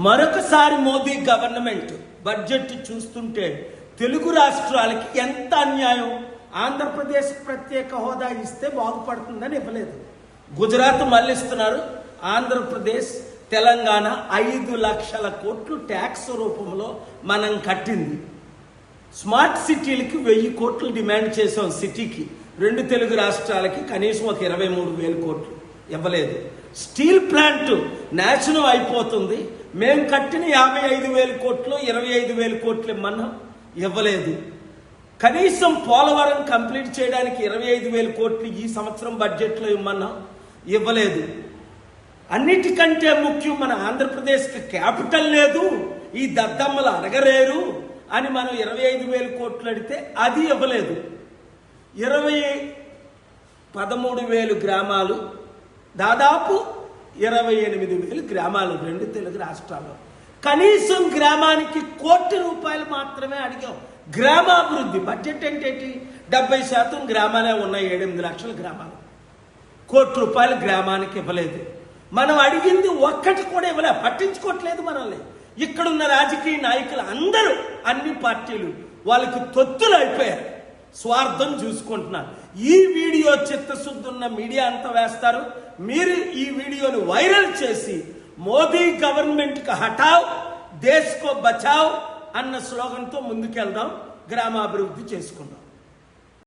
మరొకసారి Modi government budget చూస్తుంటే తెలుగు రాష్ట్రాలకి ఎంత అన్యాయం. ఆంధ్రప్రదేశ్ ప్రత్యేక హోదా ఇస్తే బాగుపడుతుందని ఇవ్వలేదు. గుజరాత్ మళ్ళిస్తున్నారు. ఆంధ్రప్రదేశ్ తెలంగాణ 5 లక్షల కోట్లు ట్యాక్స్ రూపంలో మనం కట్టింది. స్మార్ట్ సిటీలకి 1000 కోట్లు డిమాండ్ చేసాం. సిటీకి 2 తెలుగు రాష్ట్రాలకి కనీసం ఒక 23,000 కోట్లు ఇవ్వలేదు. స్టీల్ ప్లాంట్ నాశనం అయిపోతుంది, మేము కట్టిన 55,000 కోట్లు 25,000 కోట్లు ఇమ్మన్నా ఇవ్వలేదు. కనీసం పోలవరం కంప్లీట్ చేయడానికి 25,000 కోట్లు ఈ సంవత్సరం బడ్జెట్లో ఇమ్మన్నా ఇవ్వలేదు. అన్నిటికంటే ముఖ్యం, మన ఆంధ్రప్రదేశ్కి క్యాపిటల్ లేదు, ఈ దద్దమ్మలు అడగలేరు అని మనం 25,000 కోట్లు అడిగితే అది ఇవ్వలేదు. 13,000 గ్రామాలు, దాదాపు 28,000 గ్రామాలు 2 తెలుగు రాష్ట్రాల్లో. కనీసం గ్రామానికి 1 కోటి రూపాయలు మాత్రమే అడిగాం. గ్రామాభివృద్ధి బడ్జెట్ అంటే 70% గ్రామాలే ఉన్నాయి. 7-8 లక్షల గ్రామాలు. 1 కోటి రూపాయలు గ్రామానికి ఇవ్వలేదు. మనం అడిగింది ఒక్కటి కూడా ఇవ్వలే, పట్టించుకోవట్లేదు మనల్ని. ఇక్కడున్న రాజకీయ నాయకులు అందరూ, అన్ని పార్టీలు వాళ్ళకి తొత్తులు అయిపోయారు, స్వార్థం చూసుకుంటున్నారు. ఈ వీడియో చిత్తశుద్ధి ఉన్న మీడియా అంతా వేస్తారు. మీరు ఈ వీడియోని వైరల్ చేసి మోదీ గవర్నమెంట్కి హటావ్ దేశ్ కో బచావ్ అన్న స్లోగన్తో ముందుకెళ్దాం, గ్రామాభివృద్ధి చేసుకుందాం.